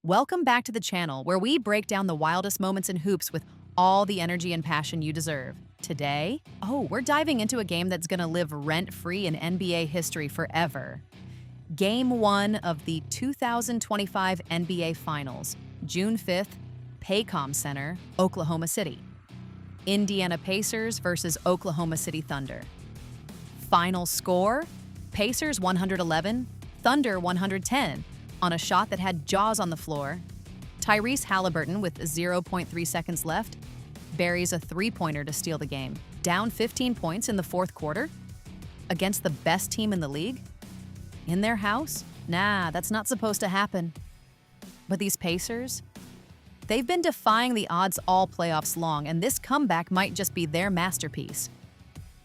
Welcome back to the channel where we break down the wildest moments in hoops with all the energy and passion you deserve. Today, we're diving into a game that's going to live rent-free in NBA history forever. Game 1 of the 2025 NBA Finals, June 5th, Paycom Center, Oklahoma City. Indiana Pacers versus Oklahoma City Thunder. Final score, Pacers 111, Thunder 110, on a shot that had jaws on the floor. Tyrese Halliburton, with 0.3 seconds left, buries a three-pointer to steal the game. Down 15 points in the fourth quarter? Against the best team in the league? In their house? Nah, that's not supposed to happen. But these Pacers? They've been defying the odds all playoffs long, and this comeback might just be their masterpiece.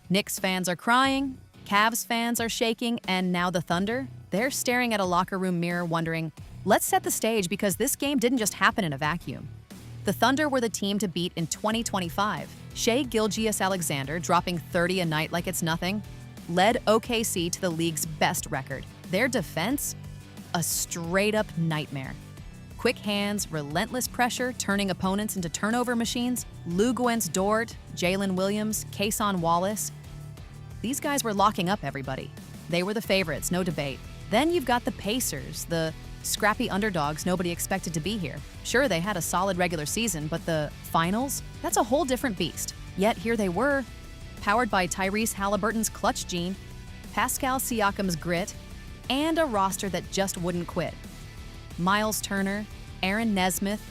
Knicks fans are crying, Cavs fans are shaking, and now the Thunder? They're staring at a locker room mirror wondering, let's set the stage because this game didn't just happen in a vacuum. The Thunder were the team to beat in 2025. Shai Gilgeous-Alexander, dropping 30 a night like it's nothing, led OKC to the league's best record. Their defense? A straight-up nightmare. Quick hands, relentless pressure, turning opponents into turnover machines. Luguentz Dort, Jalen Williams, Cason Wallace. These guys were locking up everybody. They were the favorites, no debate. Then you've got the Pacers, the scrappy underdogs nobody expected to be here. Sure, they had a solid regular season, but the finals? That's a whole different beast. Yet here they were, powered by Tyrese Halliburton's clutch gene, Pascal Siakam's grit, and a roster that just wouldn't quit. Miles Turner, Aaron Nesmith,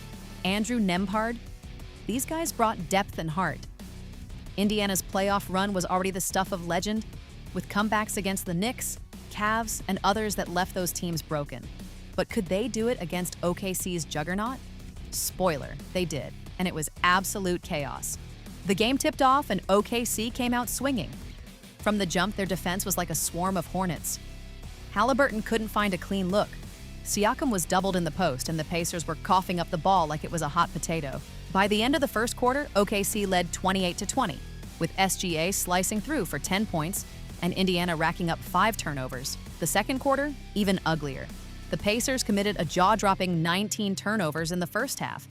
Andrew Nembhard, these guys brought depth and heart. Indiana's playoff run was already the stuff of legend, with comebacks against the Knicks, Cavs, and others that left those teams broken. But could they do it against OKC's juggernaut? Spoiler, they did, and it was absolute chaos. The game tipped off and OKC came out swinging. From the jump, their defense was like a swarm of hornets. Halliburton couldn't find a clean look. Siakam was doubled in the post, and the Pacers were coughing up the ball like it was a hot potato. By the end of the first quarter, OKC led 28-20, with SGA slicing through for 10 points and Indiana racking up 5 turnovers. The second quarter, even uglier. The Pacers committed a jaw-dropping 19 turnovers in the first half,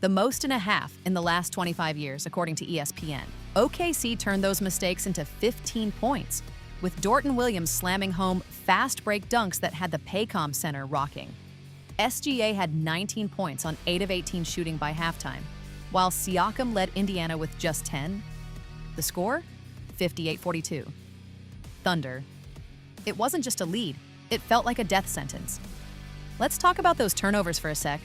the most in a half in the last 25 years, according to ESPN. OKC turned those mistakes into 15 points, with Dort and Williams slamming home fast break dunks that had the Paycom Center rocking. SGA had 19 points on 8 of 18 shooting by halftime, while Siakam led Indiana with just 10. The score? 58-42. Thunder. It wasn't just a lead, it felt like a death sentence. Let's talk about those turnovers for a sec.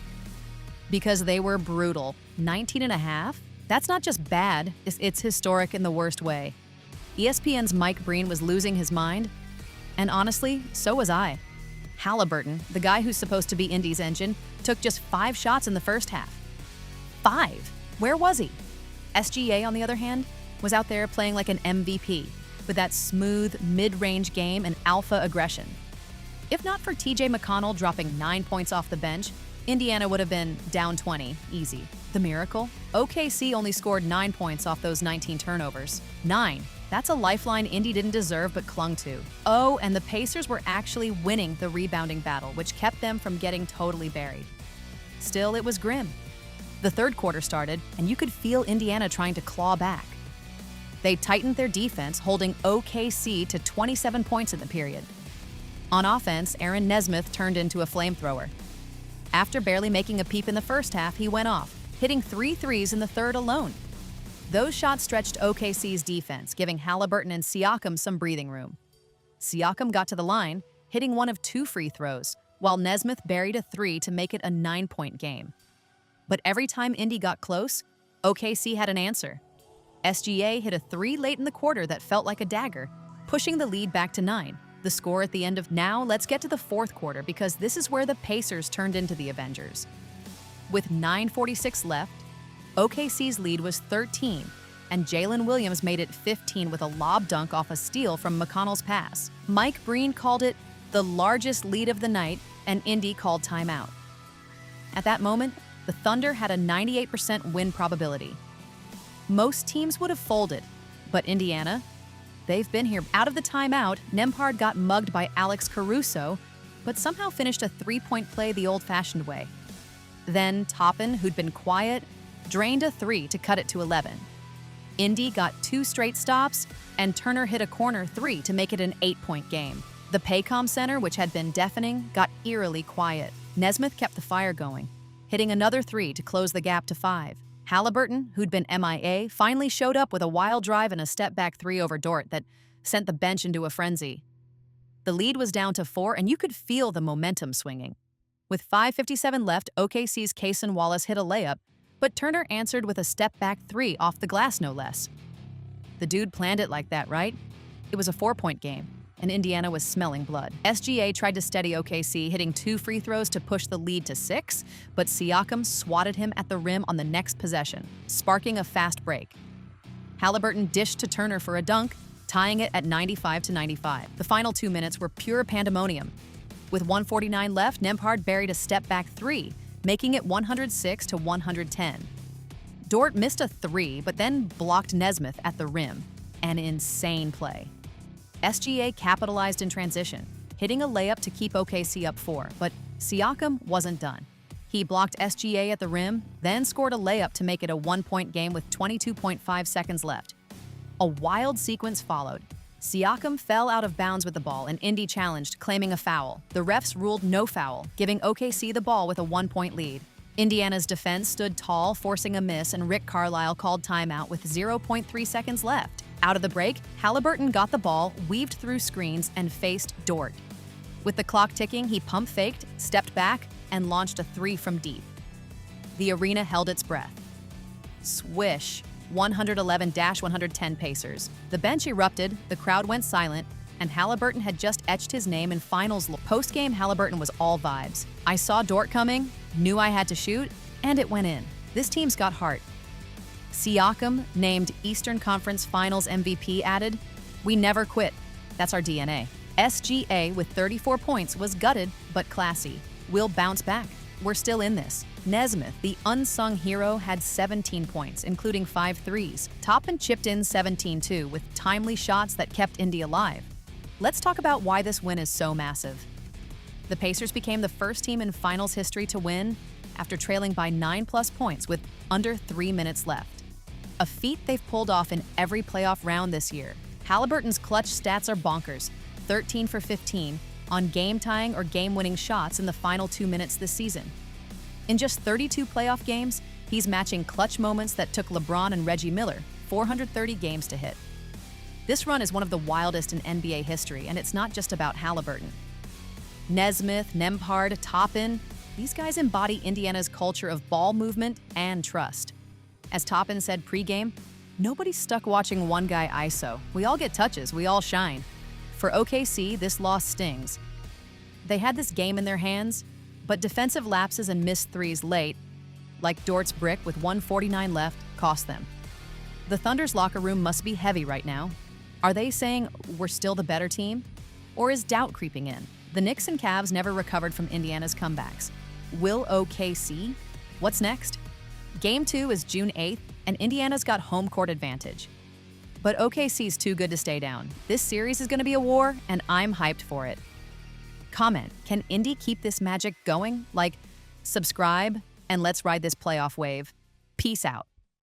Because they were brutal. 19 and a half? That's not just bad, it's historic in the worst way. ESPN's Mike Breen was losing his mind, and honestly, so was I. Halliburton, the guy who's supposed to be Indy's engine, took just 5 shots in the first half. 5? Where was he? SGA, on the other hand, was out there playing like an MVP, with that smooth, mid-range game and alpha aggression. If not for TJ McConnell dropping 9 points off the bench, Indiana would have been down 20, easy. The miracle? OKC only scored 9 points off those 19 turnovers. 9. That's a lifeline Indy didn't deserve but clung to. Oh, and the Pacers were actually winning the rebounding battle, which kept them from getting totally buried. Still, it was grim. The third quarter started, and you could feel Indiana trying to claw back. They tightened their defense, holding OKC to 27 points in the period. On offense, Aaron Nesmith turned into a flamethrower. After barely making a peep in the first half, he went off, hitting 3 threes in the third alone. Those shots stretched OKC's defense, giving Halliburton and Siakam some breathing room. Siakam got to the line, hitting one of 2 free throws, while Nesmith buried a 3 to make it a 9-point game. But every time Indy got close, OKC had an answer. SGA hit a 3 late in the quarter that felt like a dagger, pushing the lead back to 9. The score at the end of now, let's get to the fourth quarter because this is where the Pacers turned into the Avengers. With 9:46 left, OKC's lead was 13, and Jalen Williams made it 15 with a lob dunk off a steal from McConnell's pass. Mike Breen called it the largest lead of the night, and Indy called timeout. At that moment, the Thunder had a 98% win probability. Most teams would have folded, but Indiana, they've been here. Out of the timeout, Nembhard got mugged by Alex Caruso, but somehow finished a 3-point play the old-fashioned way. Then Toppin, who'd been quiet, drained a 3 to cut it to 11. Indy got 2 straight stops, and Turner hit a corner 3 to make it an 8-point game. The Paycom Center, which had been deafening, got eerily quiet. Nesmith kept the fire going, hitting another 3 to close the gap to 5. Halliburton, who'd been MIA, finally showed up with a wild drive and a step-back 3 over Dort that sent the bench into a frenzy. The lead was down to 4, and you could feel the momentum swinging. With 5:57 left, OKC's Cason Wallace hit a layup, but Turner answered with a step-back 3 off the glass, no less. The dude planned it like that, right? It was a 4-point game, and Indiana was smelling blood. SGA tried to steady OKC, hitting 2 free throws to push the lead to 6, but Siakam swatted him at the rim on the next possession, sparking a fast break. Halliburton dished to Turner for a dunk, tying it at 95-95. The final 2 minutes were pure pandemonium. With 1:49 left, Nembhard buried a step-back 3, making it 106-110. Dort missed a 3, but then blocked Nesmith at the rim. An insane play. SGA capitalized in transition, hitting a layup to keep OKC up 4, but Siakam wasn't done. He blocked SGA at the rim, then scored a layup to make it a 1-point game with 22.5 seconds left. A wild sequence followed. Siakam fell out of bounds with the ball, and Indy challenged, claiming a foul. The refs ruled no foul, giving OKC the ball with a 1-point lead. Indiana's defense stood tall, forcing a miss, and Rick Carlisle called timeout with 0.3 seconds left. Out of the break, Halliburton got the ball, weaved through screens, and faced Dort. With the clock ticking, he pump-faked, stepped back, and launched a 3 from deep. The arena held its breath. Swish. 111-110 Pacers. The bench erupted, the crowd went silent, and Halliburton had just etched his name in finals. Post-game, Halliburton was all vibes. I saw Dort coming, knew I had to shoot, and it went in. This team's got heart. Siakam, named Eastern Conference Finals MVP, added, "We never quit. That's our DNA." SGA, with 34 points, was gutted, but classy. We'll bounce back. We're still in this. Nesmith, the unsung hero, had 17 points, including 5 threes. Toppin chipped in 17 too, with timely shots that kept Indy alive. Let's talk about why this win is so massive. The Pacers became the first team in finals history to win after trailing by 9+ points with under 3 minutes left. A feat they've pulled off in every playoff round this year. Halliburton's clutch stats are bonkers, 13 for 15 on game-tying or game-winning shots in the final 2 minutes this season. In just 32 playoff games, he's matching clutch moments that took LeBron and Reggie Miller 430 games to hit. This run is one of the wildest in NBA history, and it's not just about Halliburton. Nesmith, Nembhard, Toppin, these guys embody Indiana's culture of ball movement and trust. As Toppin said pregame, nobody's stuck watching one guy ISO. We all get touches, we all shine. For OKC, this loss stings. They had this game in their hands, but defensive lapses and missed threes late, like Dort's brick with 1:49 left, cost them. The Thunder's locker room must be heavy right now. Are they saying we're still the better team? Or is doubt creeping in? The Knicks and Cavs never recovered from Indiana's comebacks. Will OKC? What's next? Game 2 is June 8th, and Indiana's got home court advantage. But OKC's too good to stay down. This series is going to be a war, and I'm hyped for it. Comment, can Indy keep this magic going? Like, subscribe, and let's ride this playoff wave. Peace out.